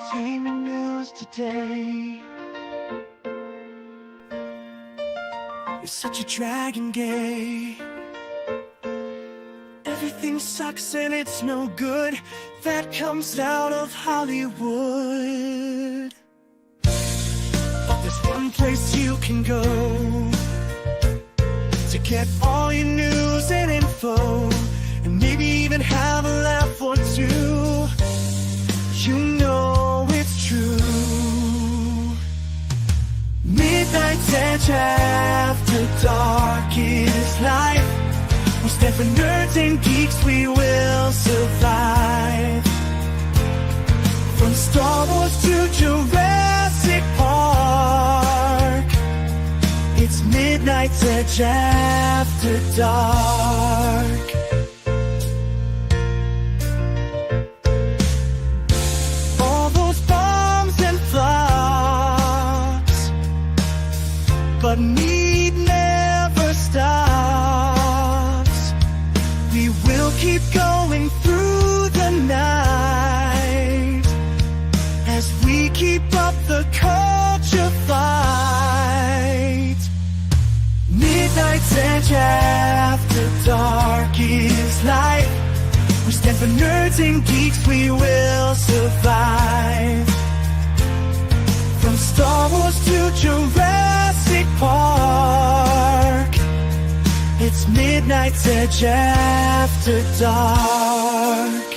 entertainment news today. You're such a dragon gay. Everything sucks and it's no good. That comes out of Hollywood. But there's one place you can go to get all your news and info, and maybe even have a laugh or two. You know it's true. Midnight's Edge after dark is life. We stand for nerds and geeks, we will survive. From Star Wars to Jurassic Park, it's Midnight's Edge after dark. All those bombs and flops, but need never stops. We will keep going through the night as we keep up the culture fight. Midnight's Edge after dark is life. We stand for nerds and geeks, we will survive. From Star Wars to Jurassic Park, it's Midnight's Edge after dark.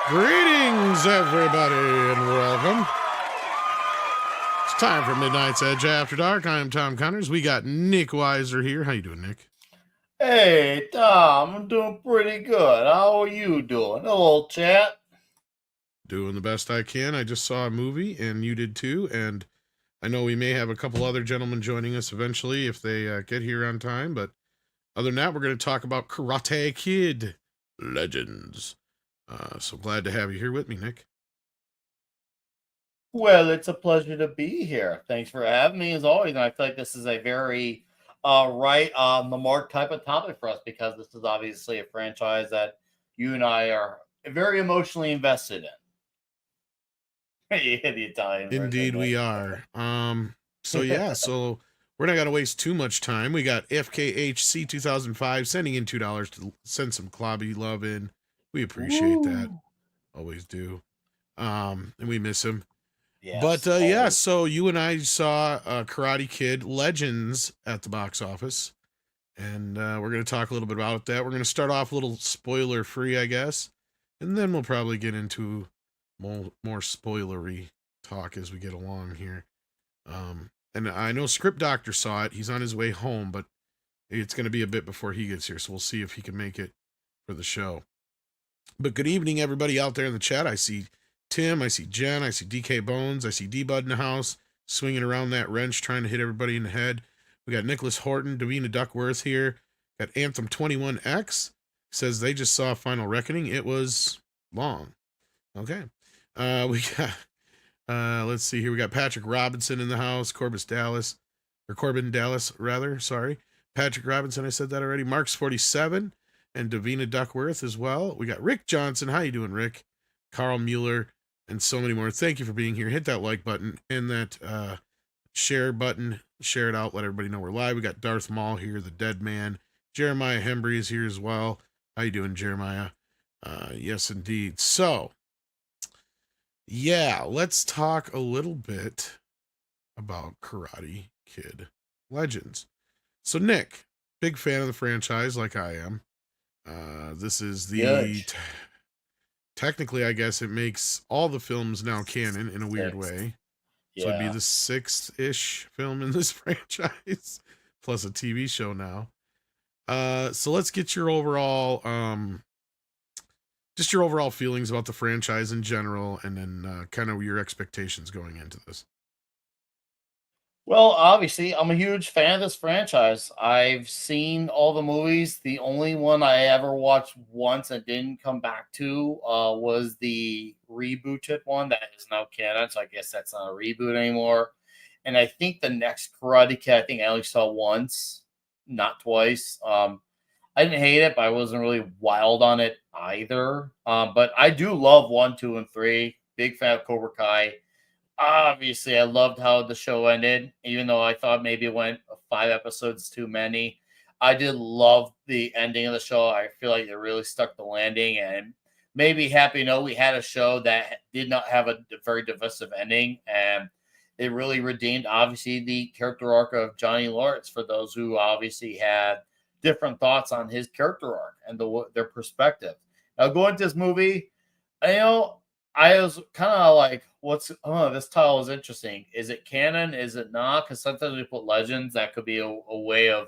Greetings, everybody, and welcome. It's time for Midnight's Edge After Dark. I am Tom Connors. We got Nick Weiser here. How you doing, Nick? Hey, Tom, I'm doing pretty good. How are you doing? Hello, chat. Doing the best I can. I just saw a movie, and you did too, and I know we may have a couple other gentlemen joining us eventually if they get here on time, but other than that, we're going to talk about Karate Kid Legends. So glad to have you here with me, Nick. Well, it's a pleasure to be here. Thanks for having me, as always. And I feel like this is a very right on the mark type of topic for us, because this is obviously a franchise that you and I are very emotionally invested in. You hit the Italian version, Indeed, we right? are. So yeah, so we're not gonna waste too much time. We got FKHC 2005 sending in $2 to send some Klobby love in. We appreciate that. Woo. Always do. And we miss him. Yes, But yeah, always. so you and I saw Karate Kid Legends at the box office, and we're going to talk a little bit about that. We're going to start off a little spoiler free, I guess, and then we'll probably get into more spoilery talk as we get along here. And I know Script Doctor saw it. He's on his way home, but it's going to be a bit before he gets here, so we'll see if he can make it for the show. But good evening, everybody out there in the chat. I see Tim, I see Jen, I see DK Bones, I see D-Bud in the house, swinging around that wrench, trying to hit everybody in the head. We got Nicholas Horton, Davina Duckworth here. Got Anthem 21X, says they just saw Final Reckoning. It was long. Okay. We got, let's see here. We got Patrick Robinson in the house, Corbin Dallas, rather, sorry. Patrick Robinson, I said that already. Marks 47. And Davina Duckworth as well. We got Rick Johnson. How you doing, Rick? Carl Mueller, and so many more. Thank you for being here. Hit that like button and that share button. Share it out. Let everybody know we're live. We got Darth Maul here, the dead man. Jeremiah Hembry is here as well. How you doing, Jeremiah? Yes, indeed. So, yeah, let's talk a little bit about Karate Kid Legends. So, Nick, big fan of the franchise like I am. This is the technically, I guess it makes all the films now canon in a weird way. So it'd be the 6th-ish film in this franchise, plus a TV show now. So let's get your overall just your overall feelings about the franchise in general, and then kind of your expectations going into this. Well, obviously, I'm a huge fan of this franchise. I've seen all the movies. The only one I ever watched once and didn't come back to was the rebooted one that is now canon. So I guess that's not a reboot anymore. And I think the next Karate Kid, I think I only saw once, not twice. I didn't hate it, but I wasn't really wild on it either. But I do love one, two, and three. Big fan of Cobra Kai. Obviously, I loved how the show ended, even though I thought maybe it went 5 episodes too many. I did love the ending of the show. I feel like it really stuck the landing, and maybe happy no, we had a show that did not have a very divisive ending, and it really redeemed obviously the character arc of Johnny Lawrence for those who obviously had different thoughts on his character arc and their perspective. Now, going to this movie, you know, I was kind of like, what's oh, this title is interesting. Is it canon? Is it not? Because sometimes we put legends. That could be a way of,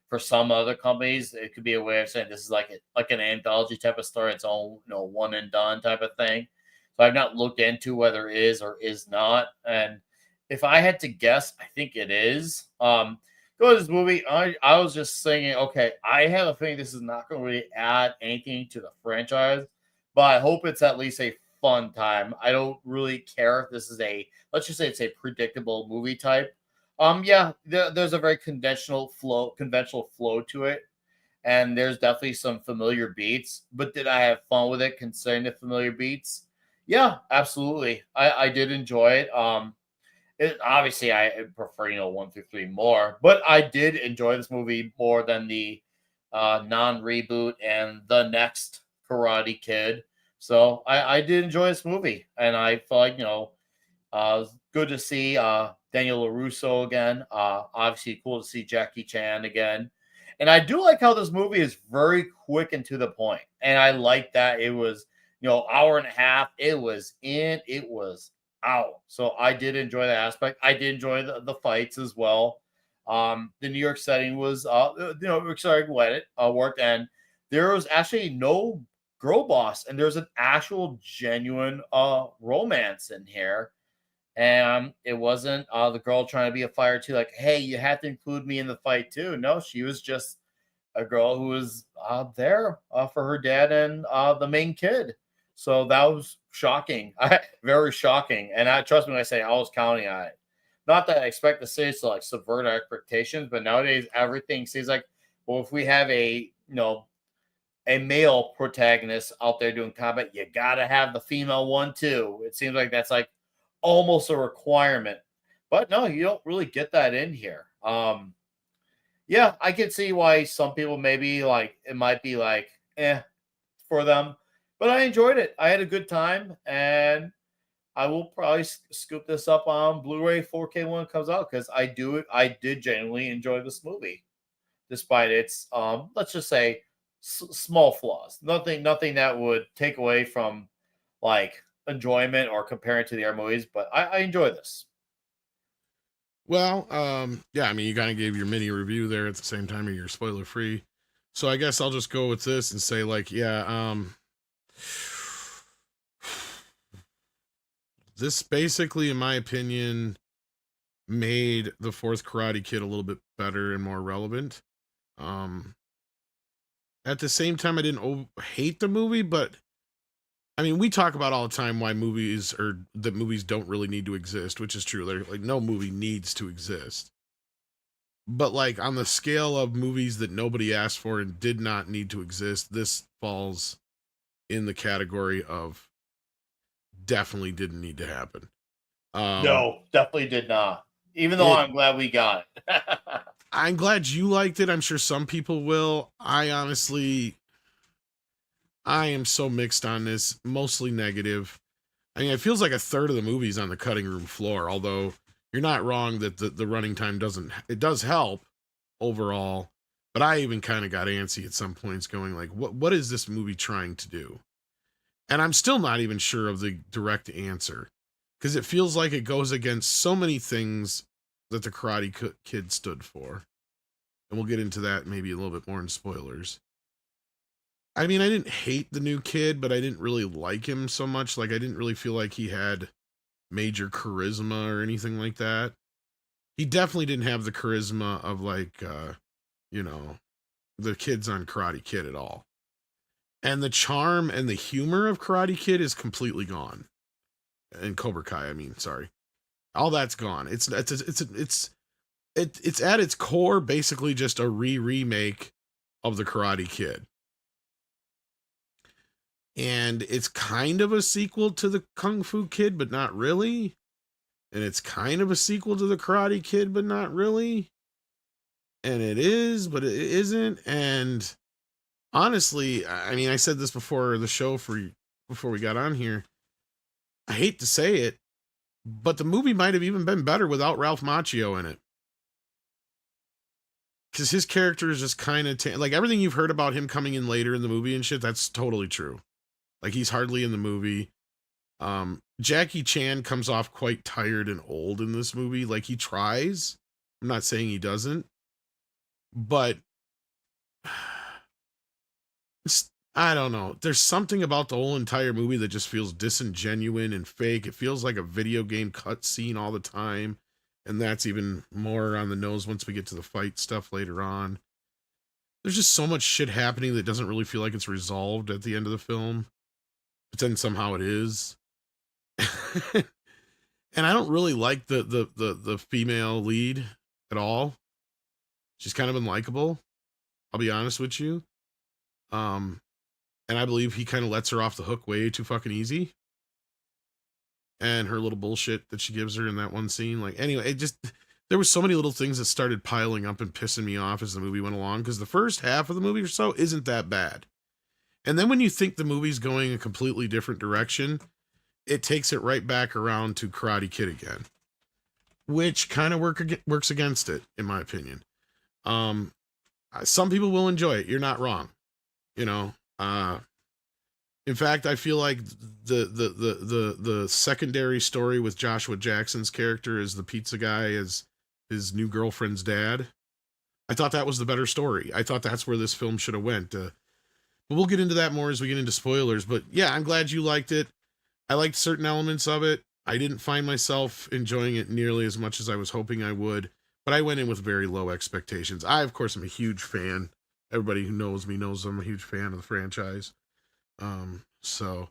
for some other companies, it could be a way of saying this is like an anthology type of story, its own, one and done type of thing. So I've not looked into whether it is or is not. And if I had to guess, I think it is. Go to this movie. I was just thinking, okay, I have a feeling this is not going to really add anything to the franchise, but I hope it's at least a fun time. I don't really care if this is let's just say it's a predictable movie type. Yeah, there's a very conventional flow to it, and there's definitely some familiar beats. But did I have fun with it considering the familiar beats? Yeah, absolutely. I did enjoy it. Obviously I prefer 1 through 3 more, but I did enjoy this movie more than the non-reboot and the next Karate Kid. So I did enjoy this movie, and I felt like it's good to see Daniel LaRusso again. Obviously, cool to see Jackie Chan again, and I do like how this movie is very quick and to the point. And I like that it was hour and a half. It was in, it was out. So I did enjoy that aspect. I did enjoy the fights as well. The New York setting was sorry, worked, and there was actually no girl boss, and there's an actual genuine romance in here. And it wasn't the girl trying to be a fighter too, like, hey, you have to include me in the fight too. No, she was just a girl who was there for her dad and the main kid. So that was shocking. Very shocking. And I trust me when I say I was counting on it. Not that I expect the series to like subvert our expectations, but nowadays everything seems like, well, if we have a male protagonist out there doing combat, you gotta have the female one too. It seems like that's like almost a requirement. But no, you don't really get that in here. Yeah, I can see why some people maybe like it might be like for them, but I enjoyed it. I had a good time, and I will probably scoop this up on Blu-ray 4K when it comes out because I did genuinely enjoy this movie, despite its let's just say small flaws. Nothing that would take away from like enjoyment or compare it to the other movies. But I enjoy this. Well, yeah, I mean, you kind of gave your mini review there at the same time, or you're spoiler free. So I guess I'll just go with this and say, like, yeah, this basically, in my opinion, made the fourth Karate Kid a little bit better and more relevant. At the same time, I didn't hate the movie, but I mean, we talk about all the time why movies don't really need to exist, which is true. Like no movie needs to exist. But like on the scale of movies that nobody asked for and did not need to exist, this falls in the category of definitely didn't need to happen. No, definitely did not. Even though I'm glad we got it. I'm glad you liked it. I'm sure some people will. I am so mixed on this, mostly negative. I mean, it feels like a third of the movie's on the cutting room floor, although you're not wrong that the running time does help overall, but I even kind of got antsy at some points going like, what is this movie trying to do? And I'm still not even sure of the direct answer because it feels like it goes against so many things that the Karate Kid stood for. And we'll get into that maybe a little bit more in spoilers. I mean, I didn't hate the new kid, but I didn't really like him so much. Like, I didn't really feel like he had major charisma or anything like that. he definitely didn't have the charisma of like you know, the kids on Karate Kid at all. And the charm and the humor of Karate Kid is completely gone. And Cobra Kai, I mean, sorry. All that's gone. It's at its core basically just a remake of the Karate Kid. And it's kind of a sequel to the Kung Fu Kid, but not really. And it's kind of a sequel to the Karate Kid, but not really. And it is, but it isn't. And honestly, I mean, I said this before the show before we got on here. I hate to say it, but the movie might have even been better without Ralph Macchio in it. Because his character is just kind of like everything you've heard about him coming in later in the movie and shit. That's totally true. Like he's hardly in the movie. Jackie Chan comes off quite tired and old in this movie. Like he tries. I'm not saying he doesn't, but I don't know. There's something about the whole entire movie that just feels disingenuous and fake. It feels like a video game cutscene all the time. And that's even more on the nose once we get to the fight stuff later on. There's just so much shit happening that doesn't really feel like it's resolved at the end of the film. But then somehow it is. And I don't really like the female lead at all. She's kind of unlikable. I'll be honest with you. And I believe he kind of lets her off the hook way too fucking easy. And her little bullshit that she gives her in that one scene. Like, anyway, there were so many little things that started piling up and pissing me off as the movie went along. Because the first half of the movie or so isn't that bad. And then when you think the movie's going a completely different direction, it takes it right back around to Karate Kid again. Which kind of works against it, in my opinion. Some people will enjoy it. You're not wrong. You know, in fact, I feel like the secondary story with Joshua Jackson's character as the pizza guy as his new girlfriend's dad. I thought that was the better story. I thought that's where this film should have went. But we'll get into that more as we get into spoilers. But yeah, I'm glad you liked it. I liked certain elements of it. I didn't find myself enjoying it nearly as much as I was hoping I would. But I went in with very low expectations. I, of course, am a huge fan. Everybody who knows me knows I'm a huge fan of the franchise. So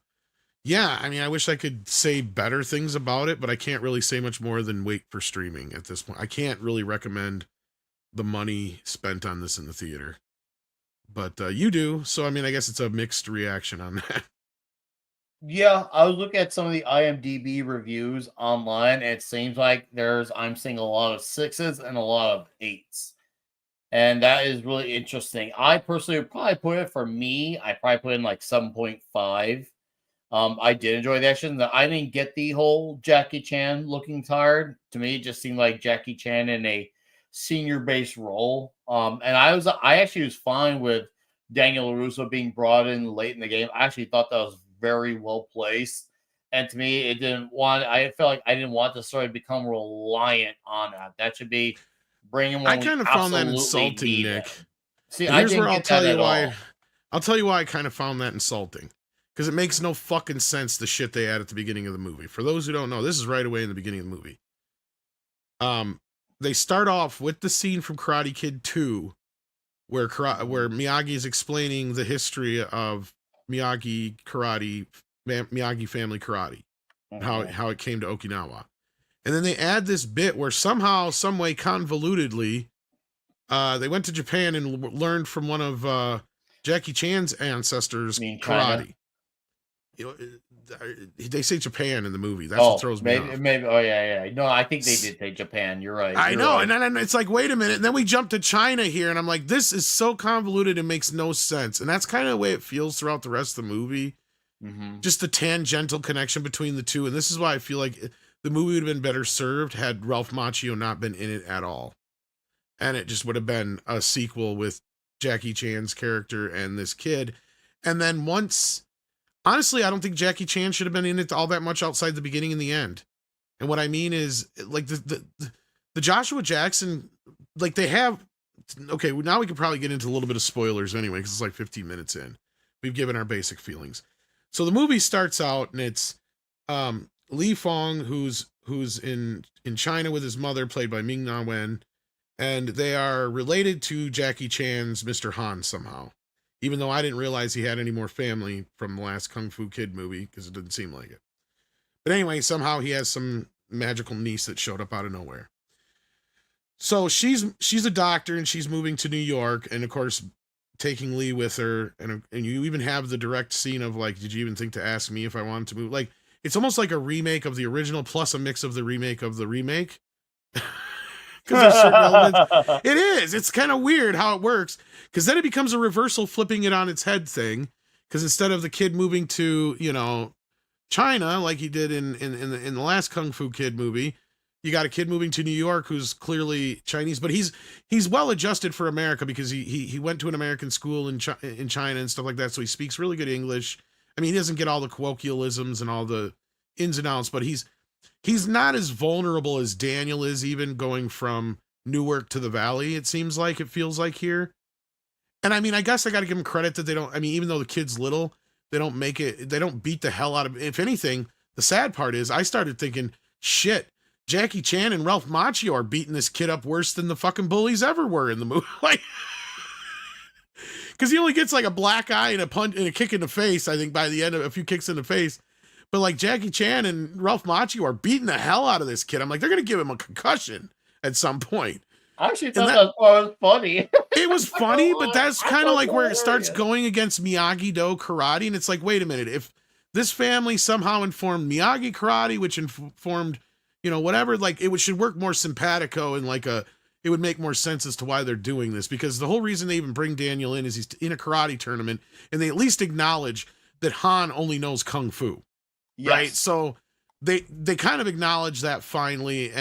yeah, I mean, I wish I could say better things about it, but I can't really say much more than wait for streaming at this point. I can't really recommend the money spent on this in the theater, but you do. So, I mean, I guess it's a mixed reaction on that. Yeah, I was looking at some of the IMDb reviews online, and it seems like I'm seeing a lot of 6s and a lot of 8s. And that is really interesting. I personally would probably put it, for me, I probably put in like 7.5. I did enjoy the action. I didn't get the whole Jackie Chan looking tired. To me, it just seemed like Jackie Chan in a senior-based role. And I actually was fine with Daniel LaRusso being brought in late in the game. I actually thought that was very well placed. And to me, I felt like I didn't want to sort of become reliant on that. That should be bringing. I kind of found that insulting, Nick. See, here's where I'll tell you why. I'll tell you why I kind of found that insulting. Because it makes no fucking sense, the shit they add at the beginning of the movie. For those who don't know, this is right away in the beginning of the movie. They start off with the scene from Karate Kid 2, where Miyagi is explaining the history of Miyagi family karate, how it came to Okinawa. And then they add this bit where somehow, some way, convolutedly, they went to Japan and learned from one of Jackie Chan's ancestors karate. You know, they say Japan in the movie. That's what throws me off. Maybe. Oh yeah. No, I think they did say Japan. You're right. I know, right. And then it's like, wait a minute. And then we jump to China here, and I'm like, this is so convoluted, it makes no sense. And that's kind of the way it feels throughout the rest of the movie. Mm-hmm. Just the tangential connection between the two, and this is why I feel like the movie would have been better served had Ralph Macchio not been in it at all. And it just would have been a sequel with Jackie Chan's character and this kid. And then honestly, I don't think Jackie Chan should have been in it all that much outside the beginning and the end. And what I mean is, like, the Joshua Jackson, like, they have, okay, now we can probably get into a little bit of spoilers anyway, because it's like 15 minutes in. We've given our basic feelings. So the movie starts out, and it's Li Fong, who's who's in China with his mother, played by Ming Na Wen, and they are related to Jackie Chan's Mr. Han somehow. Even though I didn't realize he had any more family from the last Kung Fu Kid movie, because it didn't seem like it. But anyway, somehow he has some magical niece that showed up out of nowhere. So she's a doctor, and she's moving to New York, and of course taking Lee with her, and you even have the direct scene of like, did you even think to ask me if I wanted to move? Like, it's almost like a remake of the original plus a mix of the remake of the remake. Because there's certain elements. It is. It's kind of weird how it works. Because then it becomes a reversal, flipping it on its head thing. Because instead of the kid moving to, you know, China like he did in the last Kung Fu Kid movie, you got a kid moving to New York who's clearly Chinese, but he's well adjusted for America because he went to an American school in China and stuff like that, so he speaks really good English. I mean, he doesn't get all the colloquialisms and all the ins and outs, but he's not as vulnerable as Daniel is, even going from Newark to the Valley. It seems like, it feels like here. And I mean, I guess I got to give him credit that they don't. I mean, even though the kid's little, they don't make it. They don't beat the hell out of. If anything, the sad part is I started thinking, shit, Jackie Chan and Ralph Macchio are beating this kid up worse than the fucking bullies ever were in the movie. Like, because he only gets like a black eye and a punch and a kick in the face, I think, by the end of a few kicks in the face. But like Jackie Chan and Ralph Macchio are beating the hell out of this kid. I'm like, they're going to give him a concussion at some point. I actually thought that was funny. It was funny, but that's kind of like where it starts going against Miyagi-Do karate. And it's like, wait a minute, if this family somehow informed Miyagi karate, which informed, you know, whatever, like it should work more simpatico and like it would make more sense as to why they're doing this, because the whole reason they even bring Daniel in is he's in a karate tournament and they at least acknowledge that Han only knows Kung Fu. Yes. Right. So they kind of acknowledge that finally.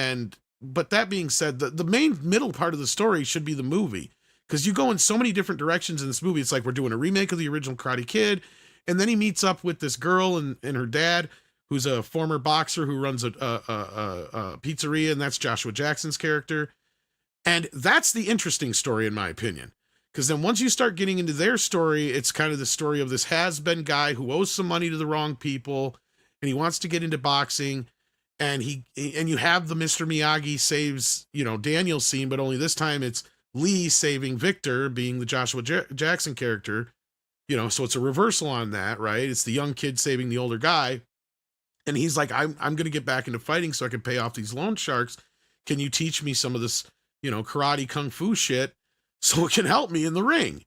But that being said, the main middle part of the story should be the movie, because you go in so many different directions in this movie. It's like we're doing a remake of the original Karate Kid. And then he meets up with this girl and her dad, who's a former boxer who runs a pizzeria. And that's Joshua Jackson's character. And that's the interesting story, in my opinion, because then once you start getting into their story, it's kind of the story of this has-been guy who owes some money to the wrong people, and he wants to get into boxing. And you have the Mr. Miyagi saves, you know, Daniel scene, but only this time it's Lee saving Victor, being the Joshua Jackson character, you know, so it's a reversal on that, right? It's the young kid saving the older guy. And he's like, I'm going to get back into fighting so I can pay off these loan sharks. Can you teach me some of this, you know, karate kung fu shit so it can help me in the ring?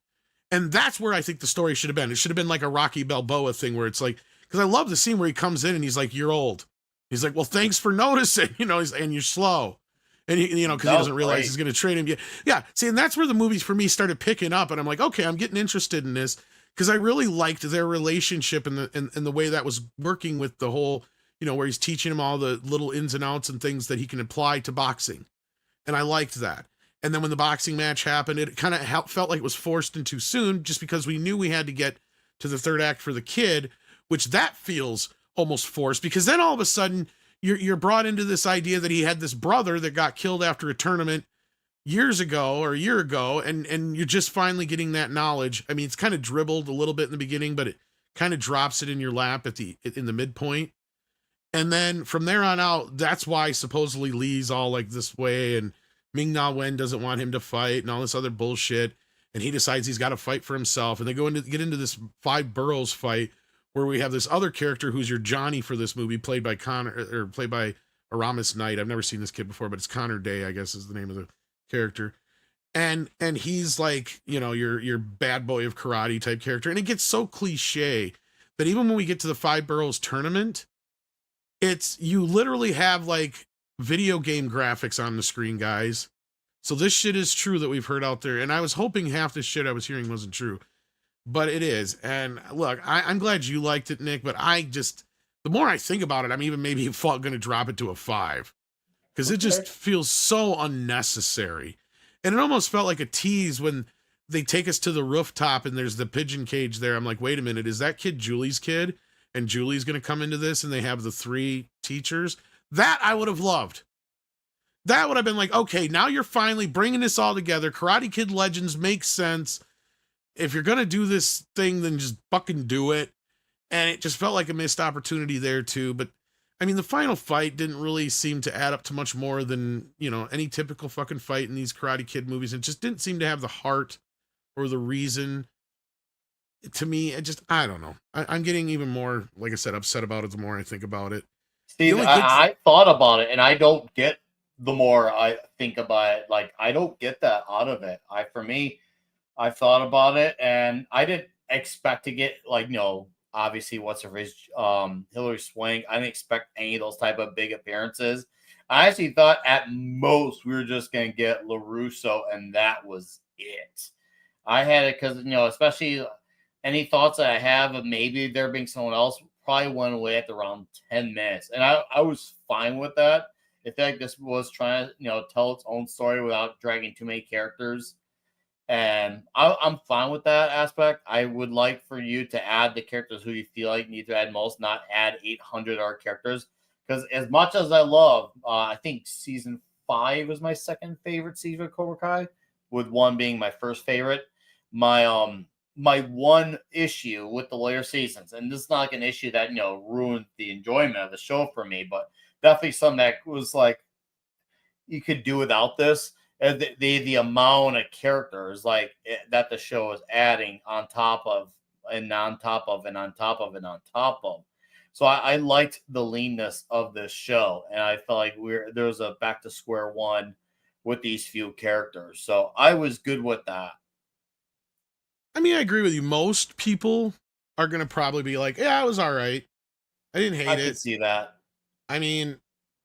And that's where I think the story should have been. It should have been like a Rocky Balboa thing where it's like, because I love the scene where he comes in and he's like, you're old. He's like, well, thanks for noticing, you know, and you're slow. And, you know, because he doesn't realize he's going to train him. Yeah. See, and that's where the movies for me started picking up. And I'm like, okay, I'm getting interested in this, because I really liked their relationship and the way that was working with the whole, you know, where he's teaching him all the little ins and outs and things that he can apply to boxing. And I liked that. And then when the boxing match happened, it kind of felt like it was forced in too soon, just because we knew we had to get to the third act for the kid, which that feels almost forced, because then all of a sudden you're brought into this idea that he had this brother that got killed after a tournament years ago or a year ago, and you're just finally getting that knowledge. I mean, it's kind of dribbled a little bit in the beginning, but it kind of drops it in your lap in the midpoint. And then from there on out, that's why supposedly Lee's all like this way, and Ming Na Wen doesn't want him to fight and all this other bullshit, and he decides he's got to fight for himself. And they get into this Five Boroughs fight, where we have this other character who's your Johnny for this movie, played by Aramis Knight. I've never seen this kid before, but it's Connor Day, I guess is the name of the character. And he's like, you know, your bad boy of karate type character. And it gets so cliche that even when we get to the Five Boroughs tournament, you literally have like video game graphics on the screen, guys. So this shit is true that we've heard out there. And I was hoping half the shit I was hearing wasn't true, but it is. And look, I'm glad you liked it, Nick, but the more I think about it, I'm even maybe going to drop it to a 5, because it just feels so unnecessary. And it almost felt like a tease when they take us to the rooftop and there's the pigeon cage there. I'm like, wait a minute, is that kid Julie's kid? And Julie's going to come into this and they have the 3 teachers? That I would have loved. That would have been like, okay, now you're finally bringing this all together. Karate Kid Legends makes sense. If you're going to do this thing, then just fucking do it. And it just felt like a missed opportunity there too. But I mean, the final fight didn't really seem to add up to much more than, any typical fucking fight in these Karate Kid movies. It just didn't seem to have the heart or the reason. To me, I don't know. I'm getting even more, like I said, upset about it the more I think about it. See, The only good I thought about it, and I don't get the more I think about it. Like, I don't get that out of it. For me, I thought about it, and I didn't expect to get like, obviously, what's her face, Hillary Swank. I didn't expect any of those type of big appearances. I actually thought at most we were just gonna get LaRusso, and that was it. I had it because especially any thoughts that I have of maybe there being someone else probably went away at around 10 minutes. And I was fine with that. I feel like this was trying to, tell its own story without dragging too many characters. And I'm fine with that aspect. I would like for you to add the characters who you feel like need to add most, not add 800 other characters. Because as much as I love, I think season 5 was my second favorite season of Cobra Kai, with 1 being my first favorite. My one issue with the later seasons, and this is not like an issue that ruined the enjoyment of the show for me, but definitely something that was like you could do without this. The amount of characters that the show is adding on top of and on top of and on top of and on top of. So I liked the leanness of this show, and I felt like there was a back to square one with these few characters. So I was good with that. I mean, I agree with you. Most people are going to probably be like, yeah, it was all right. I didn't hate I it. could see that. I mean,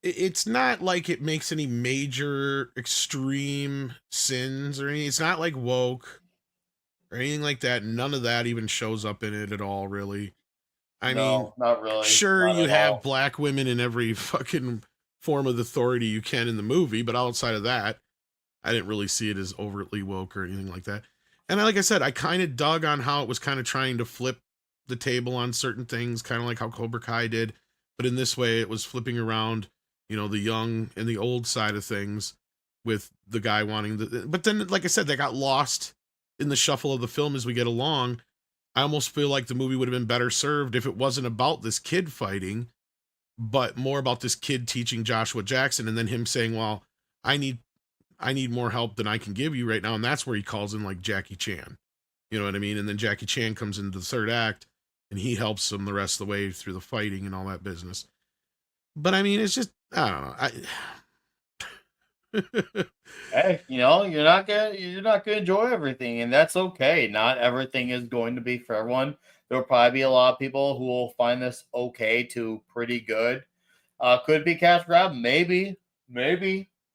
it's not like it makes any major extreme sins or anything. It's not like woke or anything like that. None of that even shows up in it at all, really. I mean, not really. sure, Not you at have all. black women in every fucking form of authority you can in the movie, but outside of that, I didn't really see it as overtly woke or anything like that. And like I said, I kind of dug on how it was kind of trying to flip the table on certain things, kind of like how Cobra Kai did. But in this way, it was flipping around, the young and the old side of things with the guy wanting the. But then, like I said, they got lost in the shuffle of the film as we get along. I almost feel like the movie would have been better served if it wasn't about this kid fighting, but more about this kid teaching Joshua Jackson and then him saying, well, I need more help than I can give you right now. And that's where he calls in like Jackie Chan. You know what I mean? And then Jackie Chan comes into the third act and he helps him the rest of the way through the fighting and all that business. But I mean, it's just, I don't know. Hey, you're not gonna enjoy everything, and that's okay. Not everything is going to be for everyone. There'll probably be a lot of people who will find this okay to pretty good. Could it be cash grab? Maybe,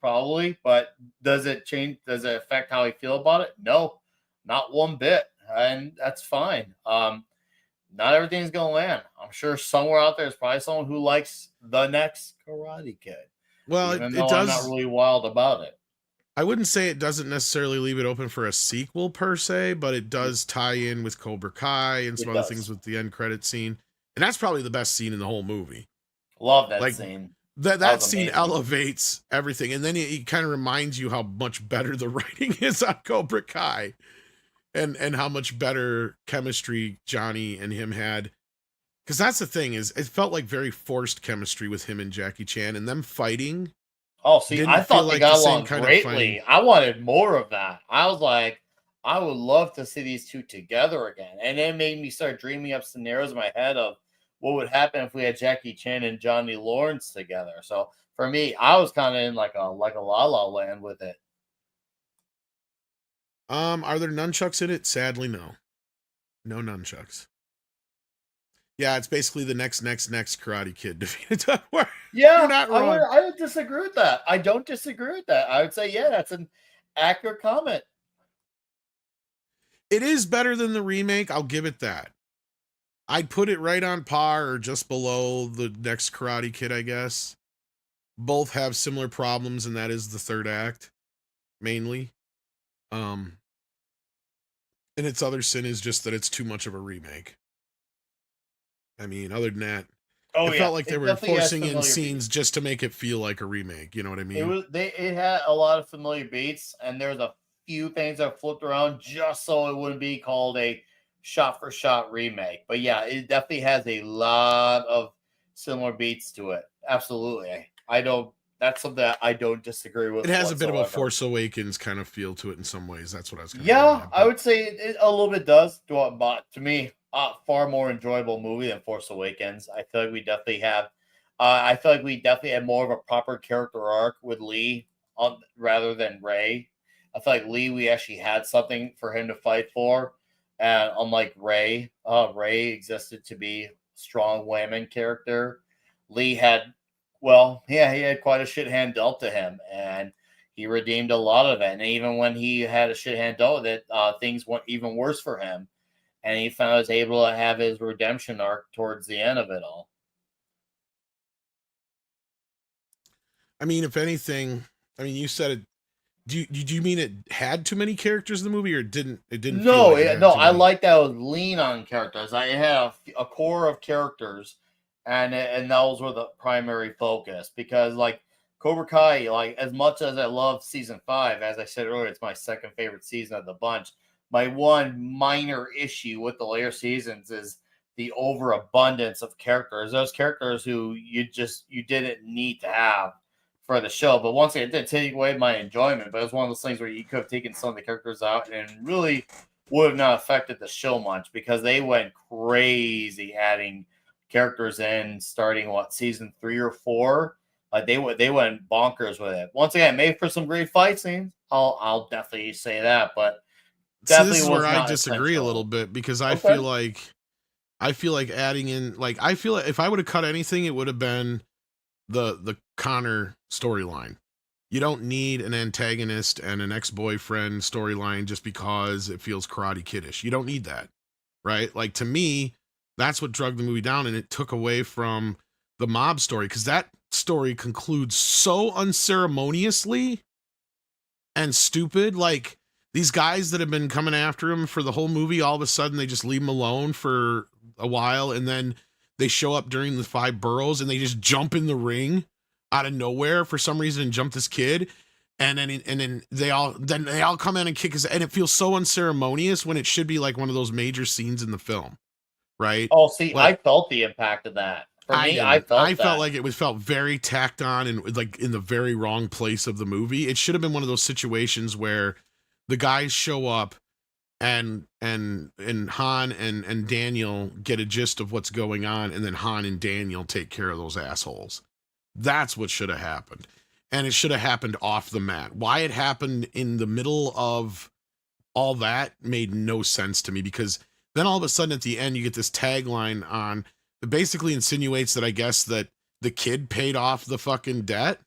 probably. But does it change? Does it affect how I feel about it? No, not one bit, and that's fine. Not everything's gonna land. I'm sure somewhere out there is probably someone who likes the next Karate Kid. Well, Even it though I'm not does. really wild about it. I wouldn't say it doesn't necessarily leave it open for a sequel per se, but it does tie in with Cobra Kai and some It other things does. with the end credit scene. And that's probably the best scene in the whole movie. Love that Like scene. that Was scene amazing. elevates everything. And then it kind of reminds you how much better the writing is on Cobra Kai and how much better chemistry Johnny and him had. Because that's the thing, is it felt like very forced chemistry with him and Jackie Chan, and them fighting Oh, see, didn't I feel thought they like the got same along kind of greatly. fighting. I wanted more of that. I was like, I would love to see these two together again. And it made me start dreaming up scenarios in my head of what would happen if we had Jackie Chan and Johnny Lawrence together. So for me, I was kind of in like a La La Land with it. Are there nunchucks in it? Sadly, no. No nunchucks. Yeah, it's basically the next Karate Kid defeated Doug War. Yeah, You're not wrong. I would disagree with that. I don't disagree with that. I would say, yeah, that's an accurate comment. It is better than the remake. I'll give it that. I'd put it right on par or just below the next Karate Kid, I guess. Both have similar problems, and that is the third act, mainly. And its other sin is just that it's too much of a remake. I mean, other than that, Oh, it yeah. felt like they It were definitely has forcing in familiar scenes beats. just to make it feel like a remake. You know what I mean? It had a lot of familiar beats, and there's a few things that flipped around just so it wouldn't be called a shot for shot remake. But yeah, it definitely has a lot of similar beats to it. Absolutely. I don't. That's something that I don't disagree with. It has a bit of a whatsoever. Force Awakens kind of feel to it in some ways. That's what I was going to Yeah, I would say it a little bit does. But to me, far more enjoyable movie than Force Awakens. I feel like we definitely have. I feel like we definitely had more of a proper character arc with Lee rather than Ray. I feel like Lee, we actually had something for him to fight for, and unlike Ray, Ray existed to be a strong woman character. Lee had, well, yeah, he had quite a shit hand dealt to him, and he redeemed a lot of it. And even when he had a shit hand dealt with it, things went even worse for him. And he found was able to have his redemption arc towards the end of it all. I mean, if anything, I mean, you said it. Do you mean it had too many characters in the movie, or it didn't? It didn't. No, feel like it had no, too I many? like that it was lean on characters. I had a core of characters, and those were the primary focus because like Cobra Kai, like as much as I love season 5, as I said earlier, it's my second favorite season of the bunch. My one minor issue with the later seasons is the overabundance of characters. Those characters who you didn't need to have for the show. But once again, it did take away my enjoyment. But it's one of those things where you could have taken some of the characters out and really would have not affected the show much because they went crazy adding characters in starting season 3 or 4. Like they went bonkers with it. Once again, made for some great fight scenes. I'll definitely say that, but See, this is was where I not disagree a essential. little bit because I Okay. feel like adding in I feel like if I would have cut anything, it would have been the Connor storyline. You don't need an antagonist and an ex-boyfriend storyline just because it feels Karate Kiddish. You don't need that, right? Like to me, that's what drug the movie down, and it took away from the mob story because that story concludes so unceremoniously and stupid. Like these guys that have been coming after him for the whole movie, all of a sudden they just leave him alone for a while, and then they show up during the 5 boroughs and they just jump in the ring out of nowhere for some reason and jump this kid. And then they all come in and kick his, and it feels so unceremonious when it should be like one of those major scenes in the film, right? Oh, see, But I felt the impact of that. For I me, didn't. I that. felt like it felt very tacked on and like in the very wrong place of the movie. It should have been one of those situations where the guys show up and Han and Daniel get a gist of what's going on, and then Han and Daniel take care of those assholes. That's what should have happened. And it should have happened off the mat. Why it happened in the middle of all that made no sense to me, because then all of a sudden at the end you get this tagline on that basically insinuates that I guess that the kid paid off the fucking debt.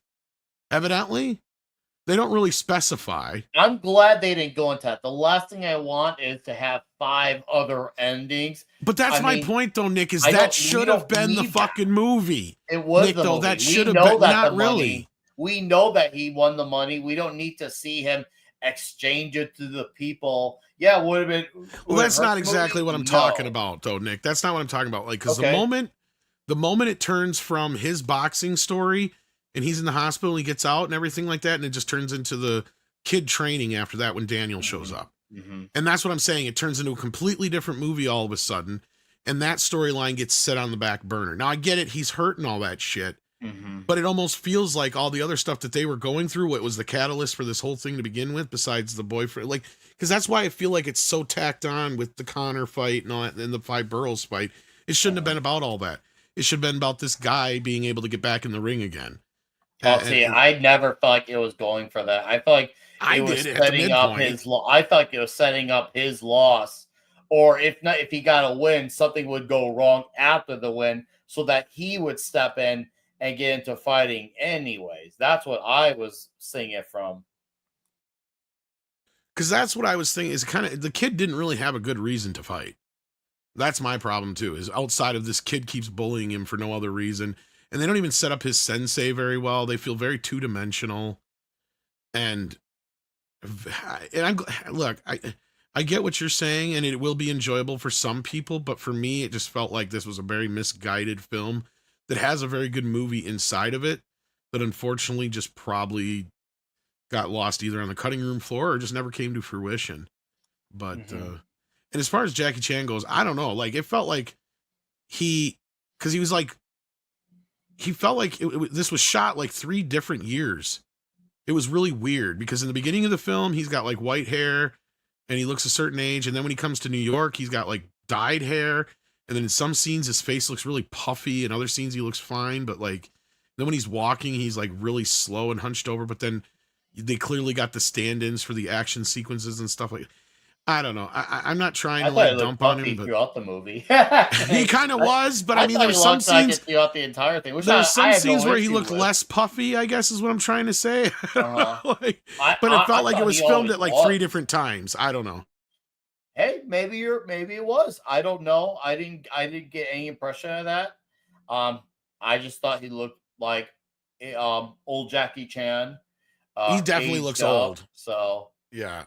Evidently, they don't really specify. I'm glad they didn't go into that. The last thing I want is to have 5 other endings. But that's I my mean, point, though, Nick. Is I that don't- we should have don't been the need fucking movie? It was Nick, the though, movie. that We should have know been that not the really. money. We know that he won the money. We don't need to see him exchange it to the people. Yeah, would have been. Well, would it that's hurt not the exactly movie? what I'm No. talking about, though, Nick. That's not what I'm talking about. Like, because Okay. the moment it turns from his boxing story and he's in the hospital, he gets out and everything like that, and it just turns into the kid training after that when Daniel shows up. Mhm. And that's what I'm saying. It turns into a completely different movie all of a sudden, and that storyline gets set on the back burner. Now, I get it. He's hurt and all that shit, Mhm. but it almost feels like all the other stuff that they were going through, what was the catalyst for this whole thing to begin with, besides the boyfriend, like, because that's why I feel like it's so tacked on with the Connor fight and all that, and the 5 Boroughs fight. It shouldn't have been about all that. It should have been about this guy being able to get back in the ring again. Oh, see, I never felt like it was going for that. I felt like I it was did at the setting up midpoint. his. I felt like it was setting up his loss, or if not, if he got a win, something would go wrong after the win, so that he would step in and get into fighting anyways. That's what I was seeing it from. Because that's what I was thinking. Is kind of the kid didn't really have a good reason to fight. That's my problem too. Is outside of this kid keeps bullying him for no other reason, and they don't even set up his sensei very well. They feel very 2-dimensional, and look, I get what you're saying, and it will be enjoyable for some people, but for me, it just felt like this was a very misguided film that has a very good movie inside of it, that unfortunately just probably got lost either on the cutting room floor or just never came to fruition. But Mhm. and as far as Jackie Chan goes, I don't know. Like it felt like because he was like he felt like this was shot like 3 different years. It was really weird because in the beginning of the film, he's got like white hair and he looks a certain age. And then when he comes to New York, he's got like dyed hair. And then in some scenes, his face looks really puffy. In other scenes, he looks fine. But like, then when he's walking, he's like really slow and hunched over. But then they clearly got the stand-ins for the action sequences and stuff like. I don't know. I'm not trying I to thought he like looked dump on puffy him, but throughout the movie. he kind of was. But I mean, thought there were he some looked like it scenes. throughout the entire thing. Which There's I some have scenes no where he issue looked with. less puffy, I guess is what I'm trying to say. Uh-huh. Like, I- but I- it felt I like it thought was he filmed always at like was. 3 different times. I don't know. Hey, maybe it was. I don't know. I didn't get any impression of that. I just thought he looked like old Jackie Chan. He definitely aged looks up, old. So Yeah.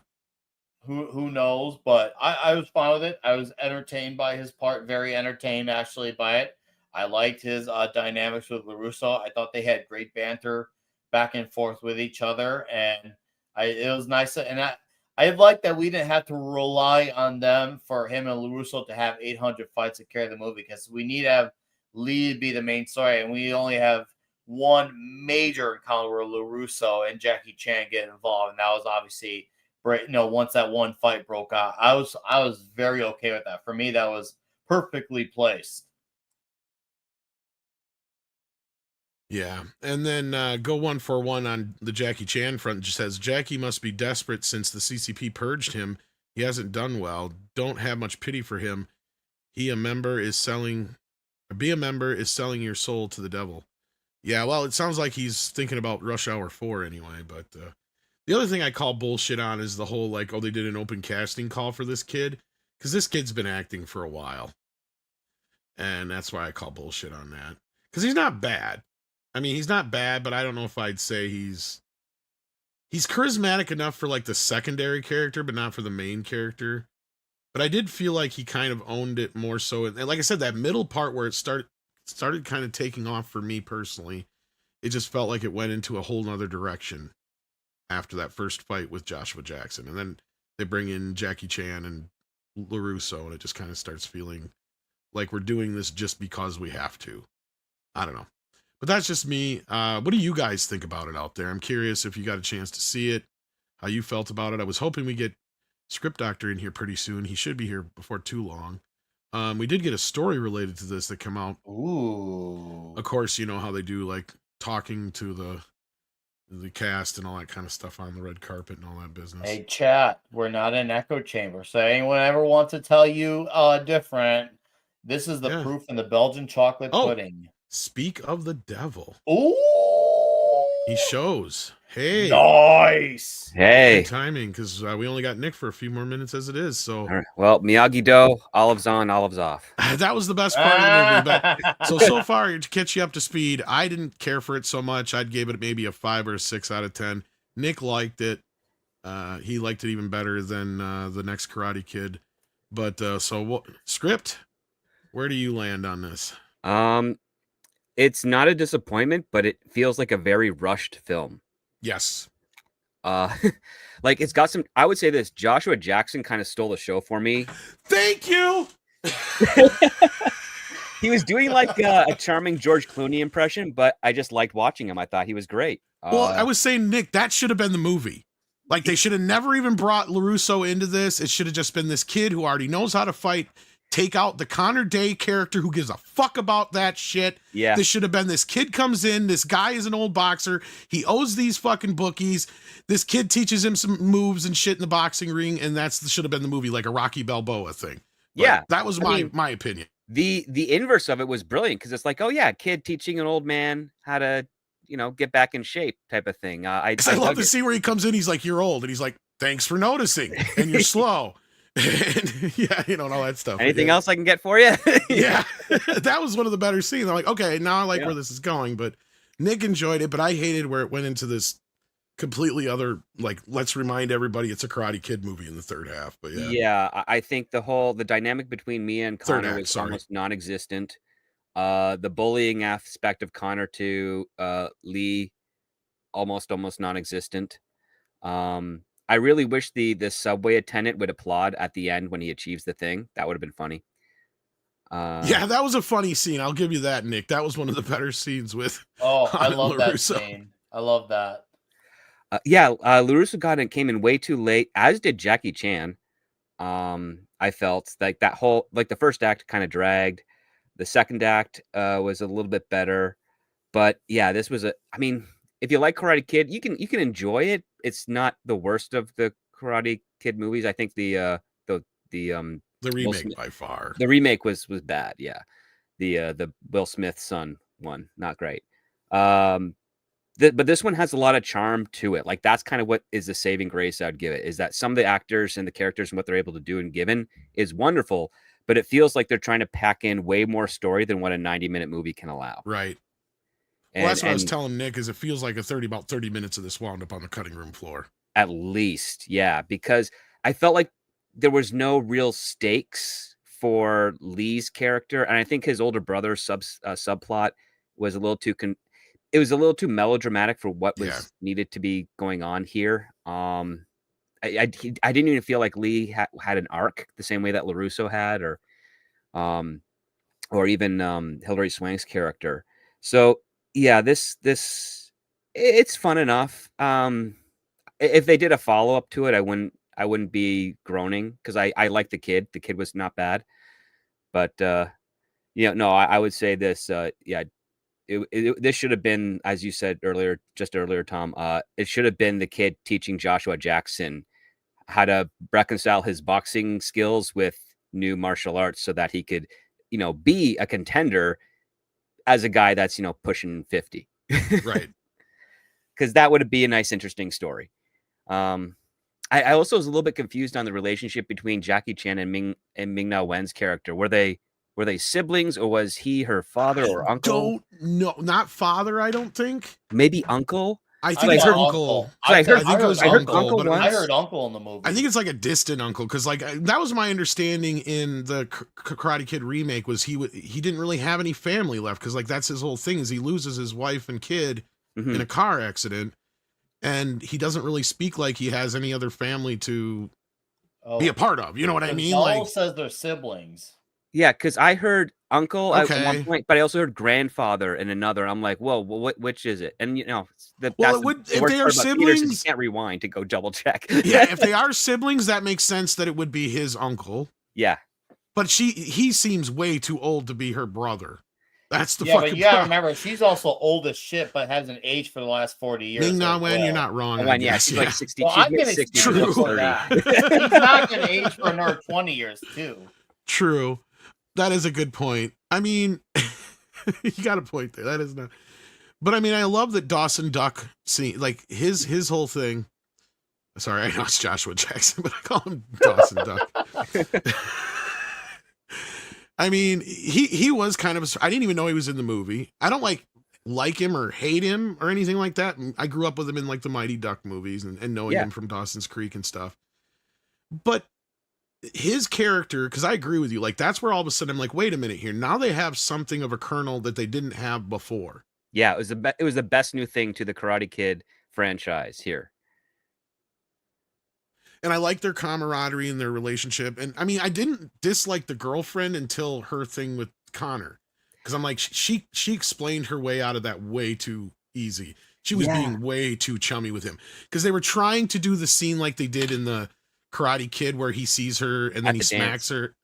who knows? But I was fine with it. I was entertained by his part, very entertained actually by it. I liked his dynamics with LaRusso. I thought they had great banter back and forth with each other, and it was nice. And I like that we didn't have to rely on them for him and LaRusso to have 800 fights to carry the movie, because we need to have Lee be the main story, and we only have one major encounter where LaRusso and Jackie Chan get involved, and that was obviously once that one fight broke out. I was very okay with that. For me, that was perfectly placed. Yeah. And then Go 141 on the Jackie Chan front just says Jackie must be desperate since the CCP purged him. He hasn't done well. Don't have much pity for him. Be a member is selling your soul to the devil. Yeah, well, it sounds like he's thinking about Rush Hour 4 anyway, but the other thing I call bullshit on is the whole like, oh, they did an open casting call for this kid, because this kid's been acting for a while. And that's why I call bullshit on that. Because he's not bad. I mean, he's not bad, but I don't know if I'd say he's charismatic enough for like the secondary character, but not for the main character. But I did feel like he kind of owned it more so. And like I said, that middle part where it started kind of taking off for me personally, it just felt like it went into a whole nother direction after that first fight with Joshua Jackson. And then they bring in Jackie Chan and LaRusso, and it just kind of starts feeling like we're doing this just because we have to. I don't know. But that's just me. What do you guys think about it out there? I'm curious if you got a chance to see it, how you felt about it. I was hoping we get Script Doctor in here pretty soon. He should be here before too long. We did get a story related to this that came out. Ooh. Of course, you know how they do like talking to the cast and all that kind of stuff on the red carpet and all that business. Hey, chat, we're not an echo chamber. So anyone ever wants to tell you different, this is the proof in the Belgian chocolate pudding. Speak of the devil. Ooh. He shows. Hey. Nice. Hey. Good timing, because we only got Nick for a few more minutes as it is. So, all right. Well, Miyagi-Do, olives on, olives off. That was the best part of the movie. But so far, to catch you up to speed, I didn't care for it so much. I'd give it maybe a 5 or a 6 out of 10. Nick liked it. He liked it even better than the next Karate Kid. But Script, where do you land on this? It's not a disappointment, but it feels like a very rushed film. Yes. Like it's got some, I would say this, Joshua Jackson kind of stole the show for me. Thank you. He was doing like a charming George Clooney impression, but I just liked watching him. I thought he was great. Well, I was saying, Nick, that should have been the movie. Like they should have never even brought LaRusso into this. It should have just been this kid who already knows how to fight. Take out the Connor Day character who gives a fuck about that shit. Yeah. This should have been this kid comes in. This guy is an old boxer. He owes these fucking bookies. This kid teaches him some moves and shit in the boxing ring. And should have been the movie, like a Rocky Balboa thing. But yeah. That was my opinion. The inverse of it was brilliant because it's like, oh yeah, kid teaching an old man how to, get back in shape type of thing. I love to see where he comes in. He's like, you're old. And he's like, thanks for noticing. And you're slow. And yeah, and all that stuff. Anything else I can get for you? Yeah, that was one of the better scenes. I'm like, okay, now I like where this is going. But Nick enjoyed it, but I hated where it went into this completely other, like, let's remind everybody it's a Karate Kid movie in the third half. But yeah, I think the dynamic between Mia and Connor was almost non-existent. The bullying aspect of Connor to Lee, almost non-existent. I really wish the subway attendant would applaud at the end when he achieves the thing. That would have been funny. Yeah, that was a funny scene. I'll give you that, Nick. That was one of the better scenes with Oh, I Han and love that LaRusso. scene. I love that. LaRusso came in way too late, as did Jackie Chan. I felt like that whole, like the first act kind of dragged. The second act was a little bit better. But yeah, this was I mean, if you like Karate Kid, you can enjoy it. It's not the worst of the Karate Kid movies. I think the remake by far. The remake was bad. Yeah, the Will Smith son one, not great. But this one has a lot of charm to it. Like that's kind of what is the saving grace I'd give it, is that some of the actors and the characters and what they're able to do and given is wonderful, but it feels like they're trying to pack in way more story than what a 90-minute movie can allow. Right. Well, that's what I was telling Nick, is it feels like about 30 minutes of this wound up on the cutting room floor. At least, yeah, because I felt like there was no real stakes for Lee's character, and I think his older brother's subplot was a little too it was a little too melodramatic for what was needed to be going on here. I didn't even feel like Lee had an arc the same way that LaRusso had, or even Hilary Swank's character. So yeah, this it's fun enough. If they did a follow up to it, I wouldn't be groaning, because I like the kid. The kid was not bad, but no, I would say this. This should have been, as you said earlier, Tom. It should have been the kid teaching Joshua Jackson how to reconcile his boxing skills with new martial arts, so that he could, be a contender as a guy that's pushing 50. Right. Because that would be a nice, interesting story. I also was a little bit confused on the relationship between Jackie Chan and Ming-Na Wen's character. Were they siblings, or was he her father or uncle? Don't know. Not father, I don't think. Maybe uncle. I think it's uncle. I heard uncle. But I heard uncle in the movie. I think it's like a distant uncle, because like that was my understanding in the Karate Kid remake, was he didn't really have any family left, because like that's his whole thing, is he loses his wife and kid in a car accident, and he doesn't really speak like he has any other family to be a part of. You know what I mean? Like says they're siblings. Yeah, because I heard uncle at one point, but I also heard grandfather in another. I'm like, whoa, which is it? And if they are siblings, you can't rewind to go double check. Yeah, if they are siblings, that makes sense that it would be his uncle. Yeah, but he seems way too old to be her brother. That's the fucking. But you gotta remember, she's also old as shit, but hasn't aged for the last 40 years. Ming-Na Wen, you're not wrong. She's like 60. Well, I'm gonna 60. True. She's not gonna age for another 20 years too. True. That is a good point. I mean, you got a point there. That is not. But I mean, I love that Dawson Duck scene, like his whole thing. Sorry, I know it's Joshua Jackson, but I call him Dawson Duck. I mean, he was kind of. I didn't even know he was in the movie. I don't like him or hate him or anything like that. I grew up with him in like the Mighty Duck movies and knowing him from Dawson's Creek and stuff. But his character, because I agree with you, like that's where all of a sudden I'm like, wait a minute here, now they have something of a Colonel that they didn't have before. Yeah, it was the best new thing to the Karate Kid franchise here. And I like their camaraderie and their relationship. And I mean, I didn't dislike the girlfriend until her thing with Connor, because I'm like, she explained her way out of that way too easy. She was being way too chummy with him, because they were trying to do the scene like they did in the Karate Kid, where he sees her and then he smacks her.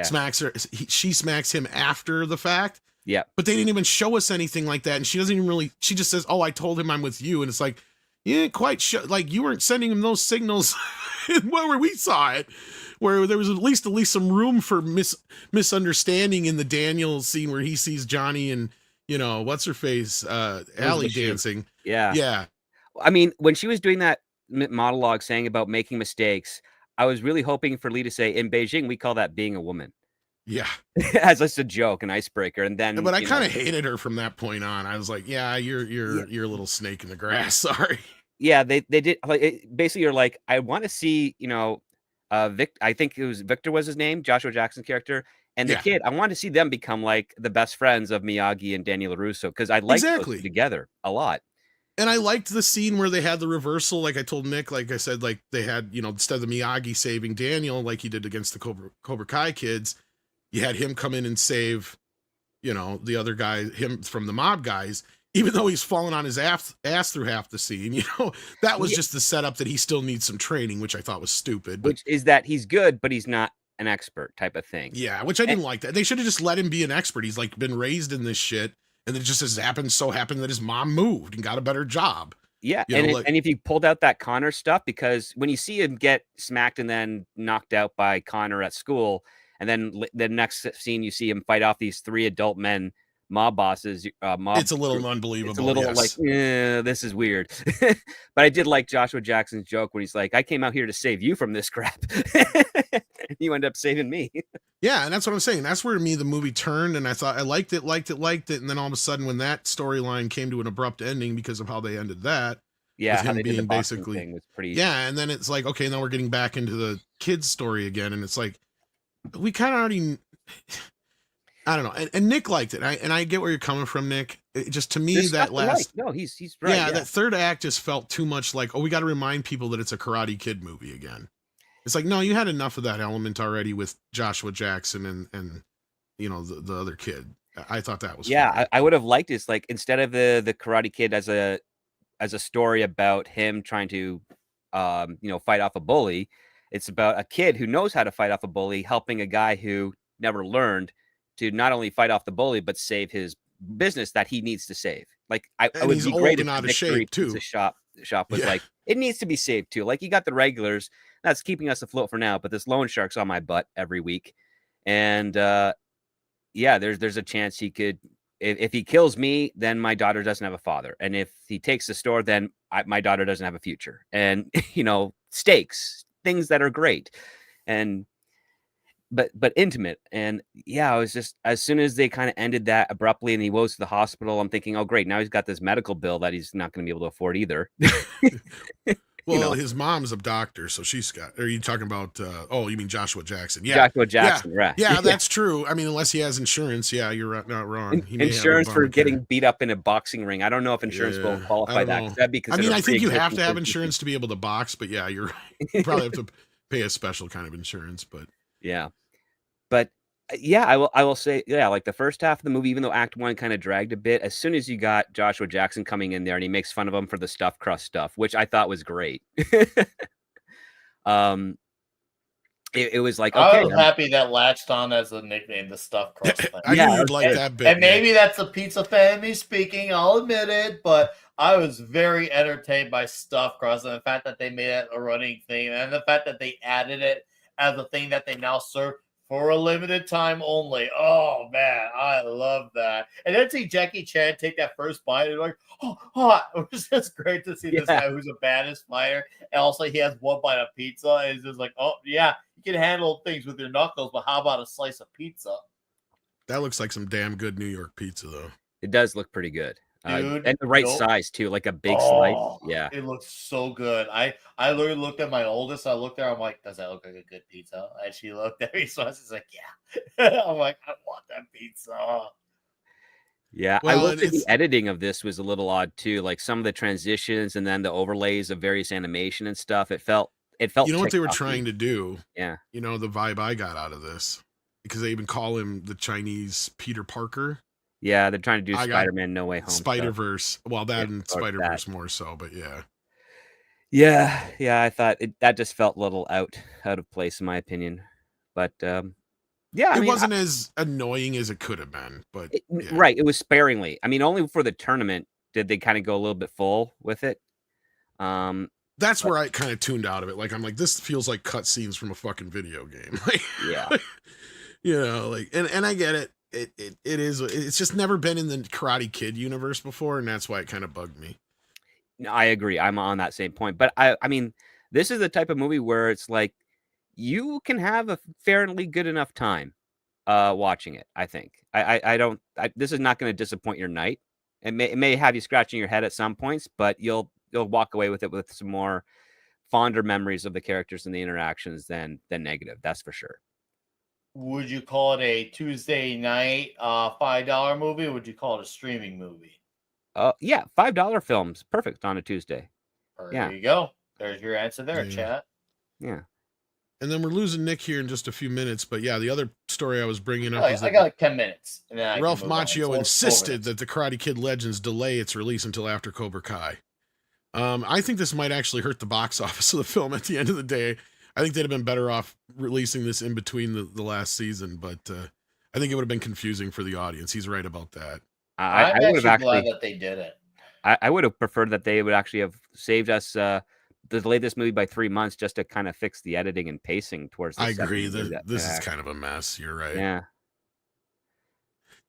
Smacks her. She smacks him after the fact. Yeah. But they didn't even show us anything like that. And she doesn't even really, she just says, oh, I told him I'm with you. And it's like, you didn't quite show, like you weren't sending him those signals where we saw it, where there was at least some room for misunderstanding in the Daniel scene where he sees Johnny and, what's her face, Allie dancing. Yeah. Yeah. I mean, when she was doing that monologue saying about making mistakes, I was really hoping for Lee to say, in Beijing, we call that being a woman. Yeah. As just a joke, an icebreaker. And then, but I kind of hated her from that point on. I was like, yeah, you're a little snake in the grass. Sorry. Yeah. They did like, basically you're like, I want to see, I think it was Victor was his name, Joshua Jackson's character. And the kid, I want to see them become like the best friends of Miyagi and Danny LaRusso, because I like those two together a lot. And I liked the scene where they had the reversal. Like I told Nick, like I said, like they had, instead of Miyagi saving Daniel, like he did against the Cobra Kai kids, you had him come in and save, you know, the other guy, him from the mob guys, even though he's fallen on his ass through half the scene. You know, that was just the setup that he still needs some training, which I thought was stupid. Which is that he's good, but he's not an expert type of thing. Yeah, which I didn't like that. They should have just let him be an expert. He's like been raised in this shit, and it just has happened that his mom moved and got a better job. Yeah, and if you pulled out that Connor stuff, because when you see him get smacked and then knocked out by Connor at school, and then the next scene you see him fight off these 3 adult men, mob bosses. It's a little unbelievable. It's a little like, this is weird. But I did like Joshua Jackson's joke when he's like, "I came out here to save you from this crap." You end up saving me. Yeah, and that's what I'm saying. That's where the movie turned, and I thought I liked it, and then all of a sudden, when that storyline came to an abrupt ending because of how they ended that, yeah, him being basically thing was pretty. Yeah, and then it's like, okay, now we're getting back into the kids' story again, and it's like we kind of already. I don't know, and Nick liked it, and I get where you're coming from, Nick. It just to me There's that last, no, he's right. Yeah, that third act just felt too much like, oh, we got to remind people that it's a Karate Kid movie again. It's like, no, you had enough of that element already with Joshua Jackson and you know the other kid. I thought that was I would have liked this, like, instead of the Karate Kid as a story about him trying to fight off a bully. It's about a kid who knows how to fight off a bully helping a guy who never learned to not only fight off the bully but save his business that he needs to save. Like, I would be great if out the of shape too. The shop was like, it needs to be saved too. Like, you got the regulars that's keeping us afloat for now, but this loan shark's on my butt every week, and there's a chance he could. If he kills me, then my daughter doesn't have a father, and if he takes the store, then my daughter doesn't have a future. And stakes, things that are great, and but intimate. And I was just, as soon as they kind of ended that abruptly and he goes to the hospital, I'm thinking, oh great, now he's got this medical bill that he's not going to be able to afford either. Well, his mom's a doctor, so she's got. Are you talking about? You mean Joshua Jackson? Yeah, Joshua Jackson, right? Yeah, that's true. I mean, unless he has insurance, you're not wrong. Insurance for getting beat up in a boxing ring. I don't know if insurance will qualify that. That'd be I mean, I think you have to have insurance to be able to box, but yeah, you're right. You probably have to pay a special kind of insurance, but yeah. But I will say, like the first half of the movie, even though Act 1 kind of dragged a bit, as soon as you got Joshua Jackson coming in there and he makes fun of him for the stuffed crust stuff, which I thought was great. It was like, okay, I was happy that latched on as a nickname, the stuffed crust thing. I knew you'd like that bit. And maybe that's a pizza fan me speaking, I'll admit it, but I was very entertained by stuffed crust and the fact that they made it a running thing and the fact that they added it as a thing that they now serve for a limited time only. Oh man, I love that. And then see Jackie Chan take that first bite and like, it was just great to see this guy who's a badass fighter. And also he has one bite of pizza and he's just like, oh yeah, you can handle things with your knuckles, but how about a slice of pizza? That looks like some damn good New York pizza though. It does look pretty good. Dude, and the right size too, like a big slice. Yeah, it looks so good. I literally looked at my oldest. I looked at her. I'm like, does that look like a good pizza? And she looked at me, so I was like, yeah. I'm like, I want that pizza. Yeah, I will say the editing of this was a little odd too. Like some of the transitions and then the overlays of various animation and stuff. It felt. You know what they were trying to do? Yeah. You know the vibe I got out of this, because they even call him the Chinese Peter Parker. Yeah, they're trying to do Spider-Man No Way Home. Spider-Verse. Well, that and Spider-Verse more so, but yeah. Yeah, I thought that just felt a little out of place in my opinion. But it wasn't as annoying as it could have been, but right, it was sparingly. I mean, only for the tournament did they kind of go a little bit full with it. That's where I kind of tuned out of it. Like I'm like, this feels like cutscenes from a fucking video game. Yeah. And I get it. It's just never been in the Karate Kid universe before, and that's why it kind of bugged me. I agree. I'm on that same point. But I mean, this is the type of movie where it's like you can have a fairly good enough time watching it, I think. This is not going to disappoint your night. It may have you scratching your head at some points, but you'll walk away with it with some more fonder memories of the characters and the interactions than negative. That's for sure. Would you call it a Tuesday night $5 movie, or would you call it a streaming movie? Yeah, $5 films, perfect on a Tuesday. There you go. There's your answer there, chat. Yeah. and then we're losing Nick here in just a few minutes. But yeah, the other story I was bringing up is I that got like 10 minutes. And then I Ralph can move on. Macchio So, insisted that the Karate Kid Legends delay its release until after Cobra Kai. I think this might actually hurt the box office of the film at the end of the day. I think they'd have been better off releasing this in between the last season, but I think it would have been confusing for the audience. He's right about that. I'm I would have actually glad actually, that they did it. I would have preferred that they would actually have saved us, delay this movie by 3 months just to kind of fix the editing and pacing towards the I second agree. movie. This is kind of a mess. You're right. Yeah.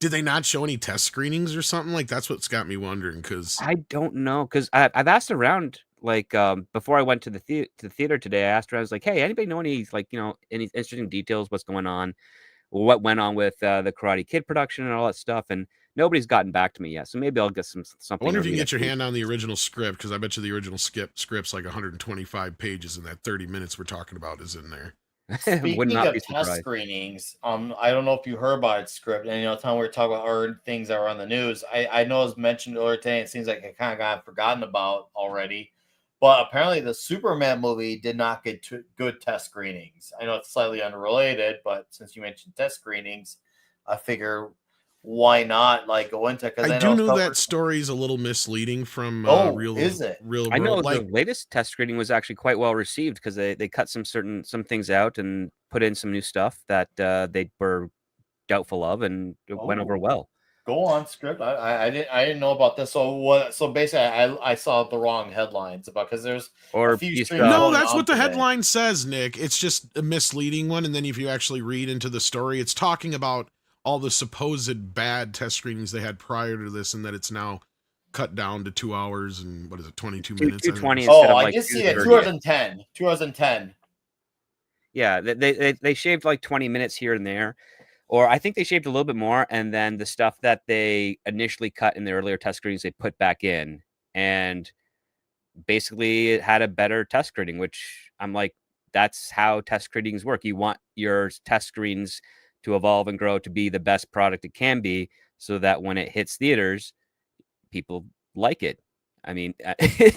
Did they not show any test screenings or something? Like, that's what's got me wondering, because I don't know, because I've asked around, like, before I went to the theater today, I asked around, I was like, hey, anybody know any, like, any interesting details, what's going on, what went on with the Karate Kid production and all that stuff, and nobody's gotten back to me yet. So maybe I'll get something. I wonder if you can early get your next week. hand on the original script, because I bet you the original script's like 125 pages, and that 30 minutes we're talking about is in there. Would Speaking not of be test surprised. screenings, I don't know if you heard about its script, and time we were talking about other things that were on the news. I know it was mentioned earlier today. It seems like it kind of got forgotten about already, but apparently the Superman movie did not get good test screenings. I know it's slightly unrelated, but since you mentioned test screenings, I figure why not go into, because I do know that story's a little misleading from is it? real I know world. the latest test screening was actually quite well received, because they cut some things out and put in some new stuff that they were doubtful of, and it went over well. Go on, script. I didn't know about this. So what? So basically, I saw the wrong headlines about, because there's a few streams no, going that's on what the today. headline says, Nick. It's just a misleading one, and then if you actually read into the story, it's talking about all the supposed bad test screenings they had prior to this, and that it's now cut down to 2 hours and 22 minutes. 220. Oh, I did see it. 2010. 2010. Yeah, they shaved like 20 minutes here and there, or I think they shaved a little bit more, and then the stuff that they initially cut in the earlier test screenings they put back in, and basically it had a better test screening, which I'm like, that's how test screenings work. You want your test screens to evolve and grow to be the best product it can be, so that when it hits theaters, people like it. I mean,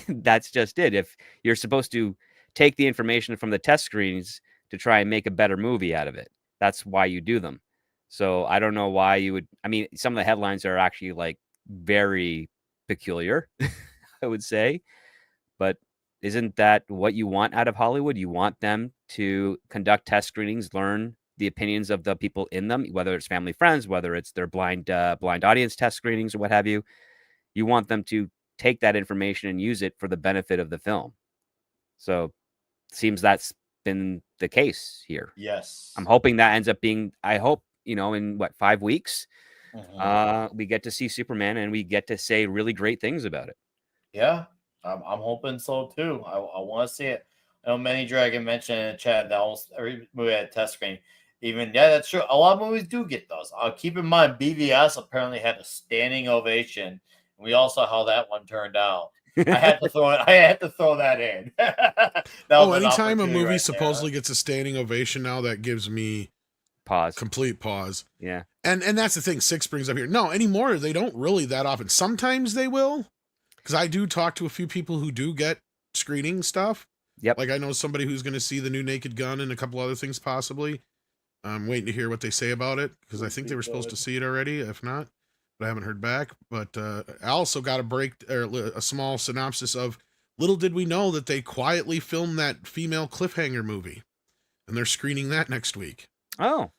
that's just it. If you're supposed to take the information from the test screens to try and make a better movie out of it, that's why you do them. So I don't know why you would. I mean, some of the headlines are actually like very peculiar, I would say, but isn't that what you want out of Hollywood? You want them to conduct test screenings, learn the opinions of the people in them, whether it's family, friends, whether it's their blind audience test screenings or what have you. You want them to take that information and use it for the benefit of the film. So it seems that's been the case here. Yes. I'm hoping that ends up being, I hope, in 5 weeks, we get to see Superman and we get to say really great things about it. Yeah, I'm hoping so too. I want to see it. I know Manny Dragon mentioned in the chat that almost every movie had a test screen. That's true. A lot of movies do get those. Keep in mind, BVS apparently had a standing ovation. We all saw how that one turned out. I had to throw that in. Anytime a movie supposedly gets a standing ovation now, that gives me complete pause. Yeah. And that's the thing Six brings up here. No, anymore, they don't really that often. Sometimes they will, because I do talk to a few people who do get screening stuff. Yep. Like I know somebody who's going to see the new Naked Gun and a couple other things possibly. I'm waiting to hear what they say about it, because I think they were supposed to see it already, if not. But I haven't heard back. But I also got a small synopsis of, little did we know that they quietly filmed that female cliffhanger movie, and they're screening that next week. Oh,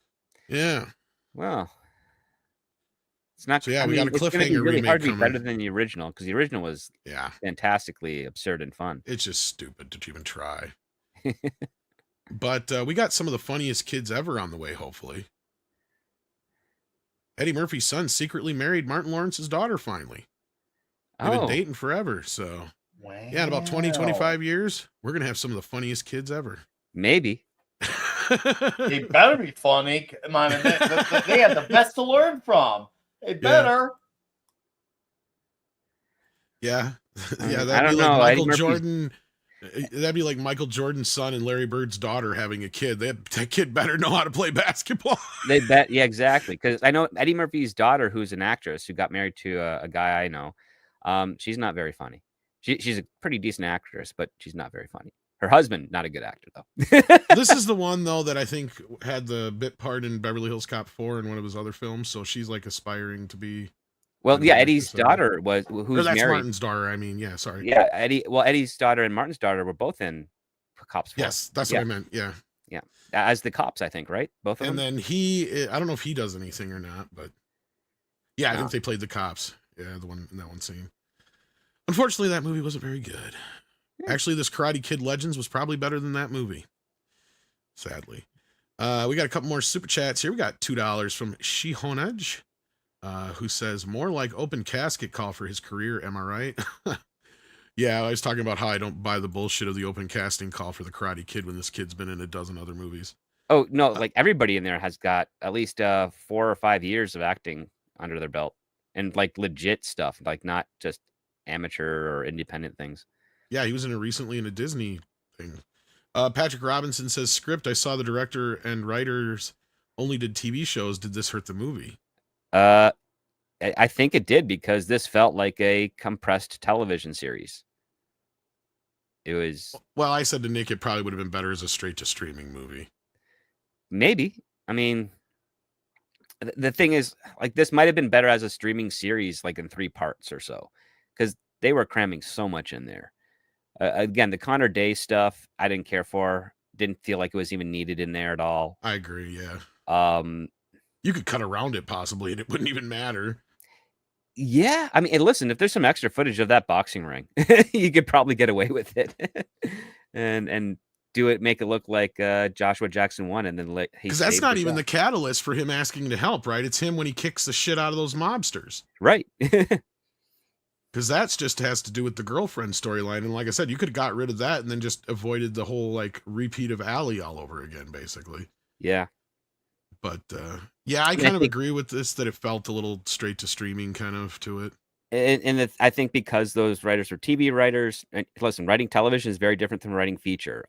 yeah. Well, it's not. So yeah, we got a cliffhanger really remake hard to be coming. better than the original, because the original was fantastically absurd and fun. It's just stupid to even try. But we got some of the funniest kids ever on the way, hopefully. Eddie Murphy's son secretly married Martin Lawrence's daughter finally. They've been dating forever, so... Wow. Yeah, in about 25 years, we're going to have some of the funniest kids ever. Maybe. They better be funny. They have the best to learn from. They better. Yeah. Yeah, that'd be like Michael Jordan... That'd be like Michael Jordan's son and Larry Bird's daughter having a kid. That kid better know how to play basketball. They bet, yeah, exactly. Because I know Eddie Murphy's daughter, who's an actress who got married to a guy I know. She's not very funny. She's a pretty decent actress, but she's not very funny. Her husband, not a good actor though. This is the one though that I think had the bit part in Beverly Hills Cop 4 and one of his other films, so she's like aspiring to be. Well, yeah, Eddie's daughter was Or who's that's married. Martin's daughter. I mean, yeah, sorry. Yeah, Eddie's daughter and Martin's daughter were both in Cops 4. Yes, that's what I meant. Yeah. Yeah, as the cops, I think, right? Both of And them. then I don't know if he does anything or not, but yeah, I No. think they played the cops. Yeah, the one in that one scene. Unfortunately, that movie wasn't very good. Actually, this Karate Kid Legends was probably better than that movie. Sadly. We got a couple more super chats here. We got $2 from Shihonaj, who says, more like open casket call for his career, am I right? Yeah, I was talking about how I don't buy the bullshit of the open casting call for the Karate Kid when this kid's been in a dozen other movies. Oh, no, like everybody in there has got at least 4 or 5 years of acting under their belt and like legit stuff, like not just amateur or independent things. Yeah, he was recently in a Disney thing. Patrick Robinson says, script, I saw the director and writers only did TV shows. Did this hurt the movie? I think it did, because this felt like a compressed television series. It was. Well, I said to Nick, it probably would have been better as a straight to streaming movie. Maybe. I mean, the thing is, like, this might have been better as a streaming series, like in 3 parts or so, because they were cramming so much in there. Again, the Connor Day stuff, I didn't care for. Didn't feel like it was even needed in there at all. I agree. Yeah. You could cut around it possibly, and it wouldn't even matter. Yeah, I mean, listen, if there's some extra footage of that boxing ring, you could probably get away with it, and do it, make it look like Joshua Jackson won, and then because that's not even the catalyst for him asking to help, right? It's him when he kicks the shit out of those mobsters, right? Because that's just has to do with the girlfriend storyline, and like I said, you could have got rid of that and then just avoided the whole like repeat of Allie all over again, basically. Yeah. But yeah, I kind of agree with this, that it felt a little straight to streaming kind of to it. And I think because those writers were TV writers, and listen, writing television is very different than writing feature.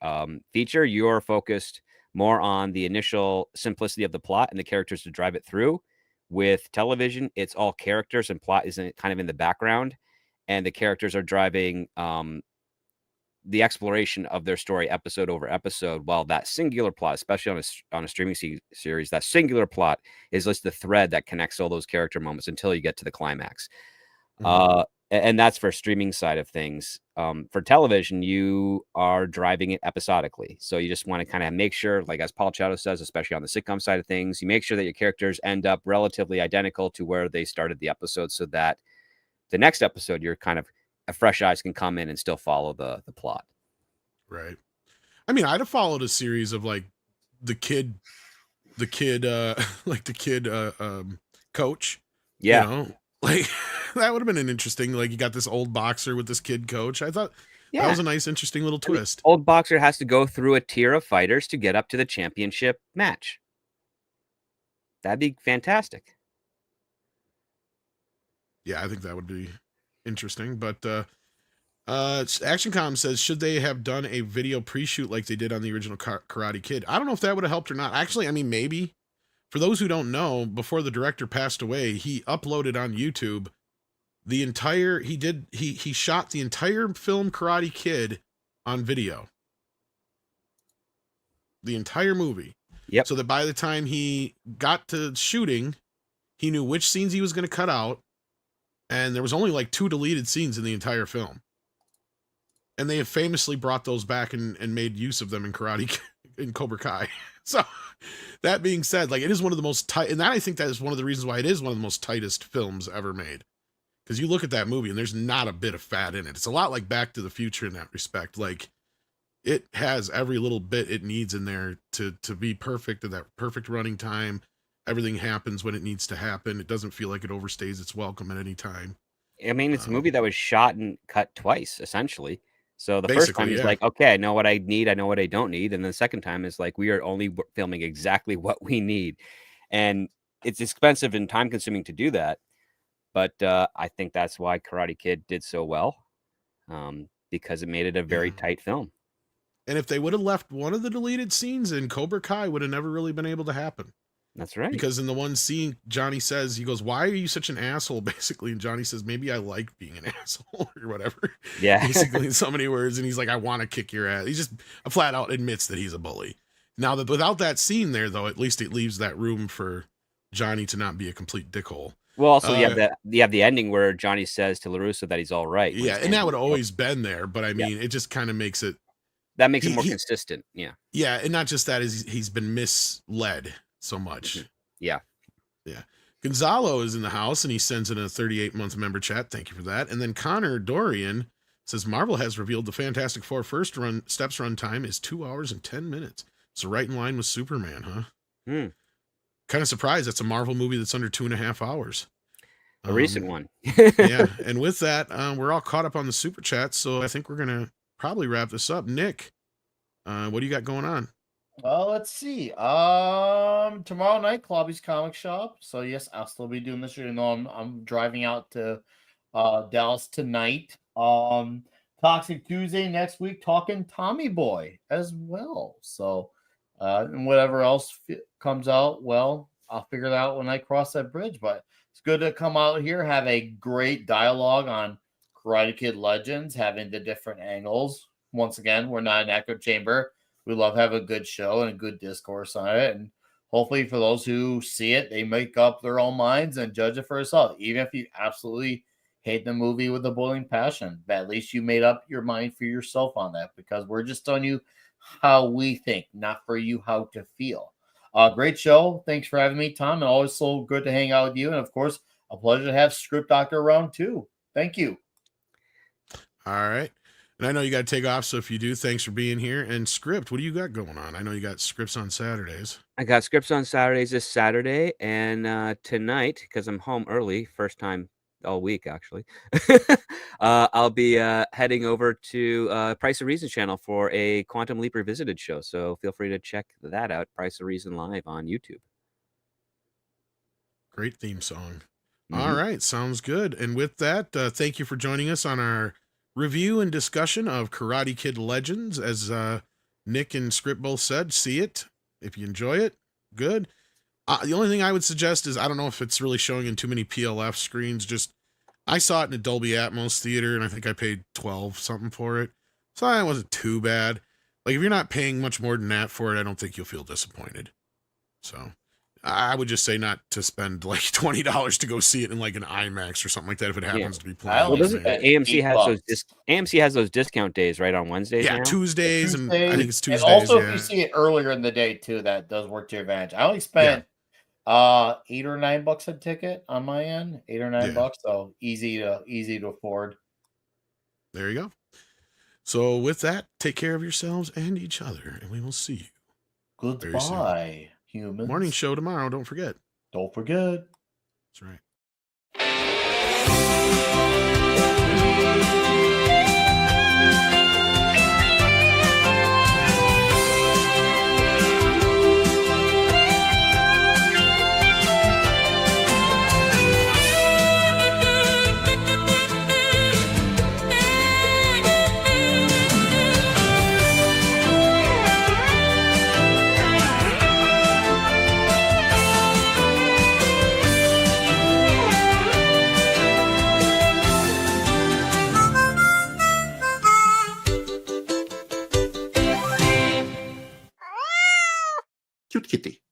Feature, you're focused more on the initial simplicity of the plot and the characters to drive it through. With television, it's all characters and plot is kind of in the background, and the characters are driving the exploration of their story episode over episode, while that singular plot, especially on a streaming series, that singular plot is just the thread that connects all those character moments until you get to the climax. And that's for streaming side of things. For television, you are driving it episodically. So you just want to kind of make sure, like as Paul Chato says, especially on the sitcom side of things, you make sure that your characters end up relatively identical to where they started the episode, so that the next episode, you're kind of fresh eyes can come in and still follow the plot. Right. I mean, I'd have followed a series of like the kid coach. Yeah. You know? Like that would have been an interesting, like you got this old boxer with this kid coach. I thought that was a nice, interesting little twist. Old boxer has to go through a tier of fighters to get up to the championship match. That'd be fantastic. Yeah, I think that would be interesting. But ActionCom says, should they have done a video pre-shoot like they did on the original Karate Kid? I don't know if that would have helped or not. Actually, I mean, maybe. For those who don't know, before the director passed away, he uploaded on YouTube he shot the entire film Karate Kid on video. The entire movie. Yep. So that by the time he got to shooting, he knew which scenes he was going to cut out. And there was only like 2 deleted scenes in the entire film. And they have famously brought those back and made use of them in Cobra Kai. So that being said, like it is one of the most tight, and that I think that is one of the reasons why it is one of the most tightest films ever made. Because you look at that movie and there's not a bit of fat in it. It's a lot like Back to the Future in that respect. Like it has every little bit it needs in there to be perfect, at that perfect running time. Everything happens when it needs to happen. It doesn't feel like it overstays its welcome at any time. I mean, it's a movie that was shot and cut twice, essentially. So the first time is like, okay, I know what I need, I know what I don't need. And the second time is like, we are only filming exactly what we need. And it's expensive and time consuming to do that. But I think that's why Karate Kid did so well, because it made it a very tight film. And if they would have left one of the deleted scenes in, Cobra Kai would have never really been able to happen. That's right. Because in the one scene, Johnny says, he goes, "Why are you such an asshole?" Basically, and Johnny says, "Maybe I like being an asshole," or whatever. Yeah. Basically, in so many words, and he's like, "I want to kick your ass." He just flat out admits that he's a bully. Now that without that scene there, though, at least it leaves that room for Johnny to not be a complete dickhole. Well, also you have the ending where Johnny says to LaRusso that he's all right. Yeah, and that would always been there, but I mean, it just kind of makes it. That makes it more consistent. Yeah. Yeah, and not just that, is he's been misled so much. Mm-hmm. Yeah. Yeah. Gonzalo is in the house and he sends in a 38-month member chat. Thank you for that. And then Connor Dorian says Marvel has revealed the Fantastic Four first steps run time is 2 hours and 10 minutes. So right in line with Superman, huh? Kind of surprised. That's a Marvel movie that's under 2.5 hours. A recent one. Yeah. And with that, we're all caught up on the super chat. So I think we're going to probably wrap this up. Nick, what do you got going on? Well, let's see. Tomorrow night, Klobby's Comic Shop. So yes, I'll still be doing this. You know, I'm driving out to Dallas tonight. Toxic Tuesday next week, talking Tommy Boy as well. So, and whatever else comes out, well, I'll figure it out when I cross that bridge. But it's good to come out here, have a great dialogue on Karate Kid Legends, having the different angles. Once again, we're not an echo chamber. We love having a good show and a good discourse on it. And hopefully for those who see it, they make up their own minds and judge it for yourself. Even if you absolutely hate the movie with a boiling passion, but at least you made up your mind for yourself on that, because we're just telling you how we think, not for you how to feel. Great show. Thanks for having me, Tom. And always so good to hang out with you. And of course, a pleasure to have Script Doctor around too. Thank you. All right. And I know you got to take off, so if you do, thanks for being here. And Script, what do you got going on? I know you got scripts on Saturdays. I got scripts on Saturdays this Saturday, and tonight, because I'm home early, first time all week actually, I'll be heading over to Price of Reason channel for a Quantum Leap Revisited show. So feel free to check that out, Price of Reason live on YouTube. Great theme song. All right, sounds good. And with that, thank you for joining us on our review and discussion of Karate Kid Legends. As Nick and Script both said, see it. If you enjoy it, good. The only thing I would suggest is, I don't know if it's really showing in too many PLF screens. Just, I saw it in a Dolby Atmos theater, and I think I paid $12 something for it. So it wasn't too bad. Like, if you're not paying much more than that for it, I don't think you'll feel disappointed. So I would just say not to spend like $20 to go see it in like an IMAX or something like that if it happens to be playing. Well, AMC has those discount days right on Wednesdays. Yeah, now? Tuesdays, and I think it's Tuesdays. And also, if you see it earlier in the day too, that does work to your advantage. I only spent $8 or $9 a ticket on my end, $8 or $9, so easy to afford. There you go. So with that, take care of yourselves and each other, and we will see you. Goodbye, humans. Morning show tomorrow. Don't forget. Don't forget. That's right. Cute kitty.